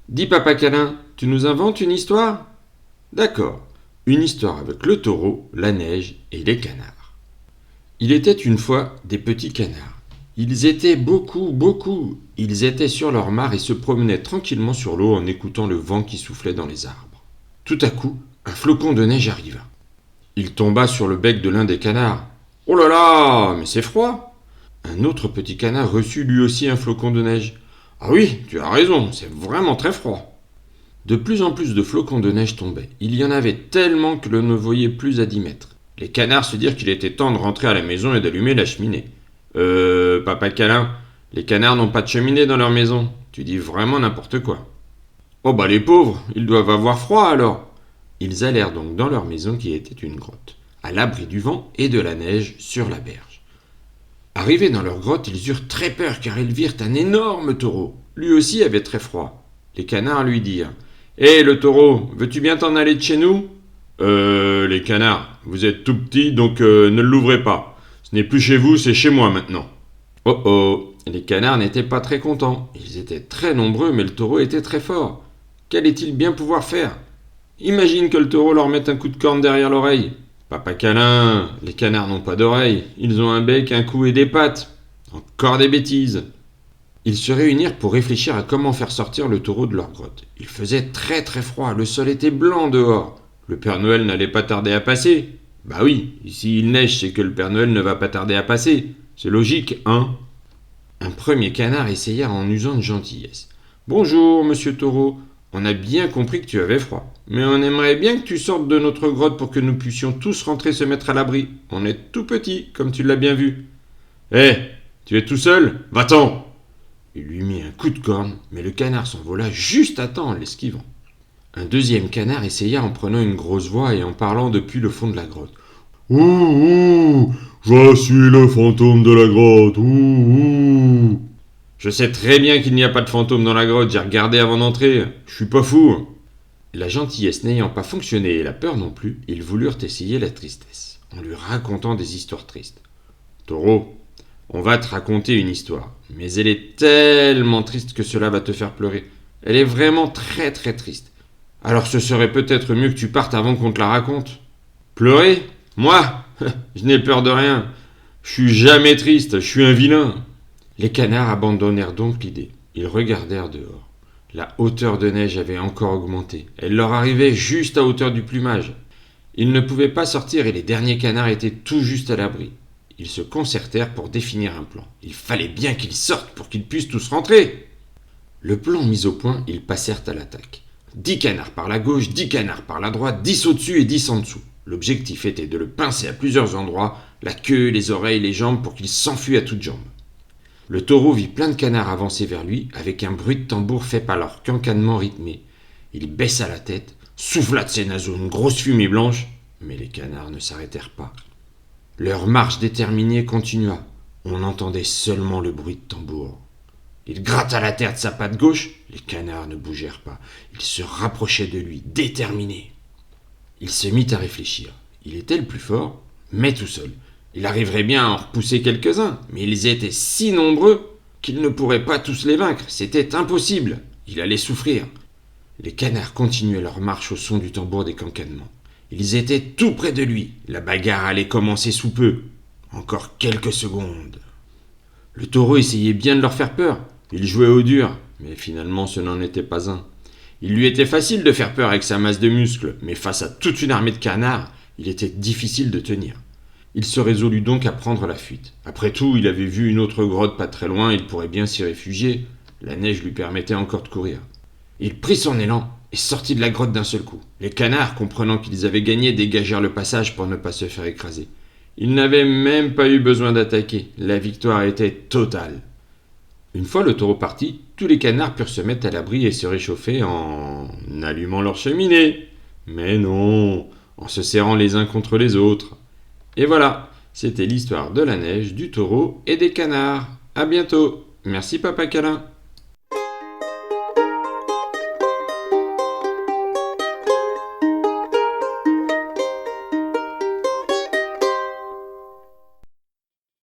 Dis papa câlin, tu nous inventes une histoire ? D'accord, une histoire avec le taureau, la neige et les canards. Il était une fois des petits canards. Ils étaient beaucoup. Ils étaient sur leur mare et se promenaient tranquillement sur l'eau en écoutant le vent qui soufflait dans les arbres. Tout à coup, un flocon de neige arriva. Il tomba sur le bec de l'un des canards. « Oh là là, mais c'est froid !» Un autre petit canard reçut lui aussi un flocon de neige. « Ah oui, tu as raison, c'est vraiment très froid !» De plus en plus de flocons de neige tombaient. Il y en avait tellement que l'on ne voyait plus à 10 mètres. Les canards se dirent qu'il était temps de rentrer à la maison et d'allumer la cheminée. Papa câlin, les canards n'ont pas de cheminée dans leur maison. Tu dis vraiment n'importe quoi. Oh bah les pauvres, ils doivent avoir froid alors. Ils allèrent donc dans leur maison qui était une grotte, à l'abri du vent et de la neige sur la berge. Arrivés dans leur grotte, ils eurent très peur car ils virent un énorme taureau. Lui aussi avait très froid. Les canards lui dirent « Hé le taureau, veux-tu bien t'en aller de chez nous ?»« Les canards, vous êtes tout petits donc ne l'ouvrez pas. Ce n'est plus chez vous, c'est chez moi maintenant. » Oh, les canards n'étaient pas très contents. Ils étaient très nombreux mais le taureau était très fort. Qu'allait-il bien pouvoir faire ? Imagine que le taureau leur mette un coup de corne derrière l'oreille. Papa câlin, les canards n'ont pas d'oreilles. Ils ont un bec, un cou et des pattes. Encore des bêtises. Ils se réunirent pour réfléchir à comment faire sortir le taureau de leur grotte. Il faisait très froid, le sol était blanc dehors. Le Père Noël n'allait pas tarder à passer. Bah oui, ici il neige, c'est que le Père Noël ne va pas tarder à passer. C'est logique, hein ? Un premier canard essaya en usant de gentillesse. « Bonjour, monsieur taureau. On a bien compris que tu avais froid. Mais on aimerait bien que tu sortes de notre grotte pour que nous puissions tous rentrer se mettre à l'abri. On est tout petits, comme tu l'as bien vu. »« Hé, tu es tout seul ? Va-t'en !» Il lui mit un coup de corne, mais le canard s'envola juste à temps en l'esquivant. Un deuxième canard essaya en prenant une grosse voix et en parlant depuis le fond de la grotte. « Ouh, je suis le fantôme de la grotte, ouh. »« Je sais très bien qu'il n'y a pas de fantôme dans la grotte, j'ai regardé avant d'entrer, je suis pas fou. » La gentillesse n'ayant pas fonctionné et la peur non plus, ils voulurent essayer la tristesse, en lui racontant des histoires tristes. « Taureau, on va te raconter une histoire, mais elle est tellement triste que cela va te faire pleurer. Elle est vraiment très triste. Alors ce serait peut-être mieux que tu partes avant qu'on te la raconte. »« Pleurer ? Moi ? Je n'ai peur de rien. Je suis jamais triste, je suis un vilain. » Les canards abandonnèrent donc l'idée. Ils regardèrent dehors. La hauteur de neige avait encore augmenté. Elle leur arrivait juste à hauteur du plumage. Ils ne pouvaient pas sortir et les derniers canards étaient tout juste à l'abri. Ils se concertèrent pour définir un plan. Il fallait bien qu'ils sortent pour qu'ils puissent tous rentrer. Le plan mis au point, ils passèrent à l'attaque. 10 canards par la gauche, 10 canards par la droite, 10 au-dessus et 10 en dessous. L'objectif était de le pincer à plusieurs endroits, la queue, les oreilles, les jambes, pour qu'il s'enfuit à toutes jambes. Le taureau vit plein de canards avancer vers lui, avec un bruit de tambour fait par leur cancanement rythmé. Il baissa la tête, souffla de ses naseaux une grosse fumée blanche, mais les canards ne s'arrêtèrent pas. Leur marche déterminée continua. On entendait seulement le bruit de tambour. Il gratta la terre de sa patte gauche, les canards ne bougèrent pas. Ils se rapprochaient de lui, déterminés. Il se mit à réfléchir. Il était le plus fort, mais tout seul. Il arriverait bien à en repousser quelques-uns, mais ils étaient si nombreux qu'il ne pourrait pas tous les vaincre. C'était impossible. Il allait souffrir. Les canards continuaient leur marche au son du tambour des cancanements. Ils étaient tout près de lui. La bagarre allait commencer sous peu. Encore quelques secondes. Le taureau essayait bien de leur faire peur. Il jouait au dur, mais finalement ce n'en était pas un. Il lui était facile de faire peur avec sa masse de muscles, mais face à toute une armée de canards, il était difficile de tenir. Il se résolut donc à prendre la fuite. Après tout, il avait vu une autre grotte pas très loin, il pourrait bien s'y réfugier. La neige lui permettait encore de courir. Il prit son élan et sortit de la grotte d'un seul coup. Les canards, comprenant qu'ils avaient gagné, dégagèrent le passage pour ne pas se faire écraser. Ils n'avaient même pas eu besoin d'attaquer. La victoire était totale. Une fois le taureau parti, tous les canards purent se mettre à l'abri et se réchauffer en allumant leur cheminée. Mais non, en se serrant les uns contre les autres. Et voilà, c'était l'histoire de la neige, du taureau et des canards. À bientôt. Merci papa câlin.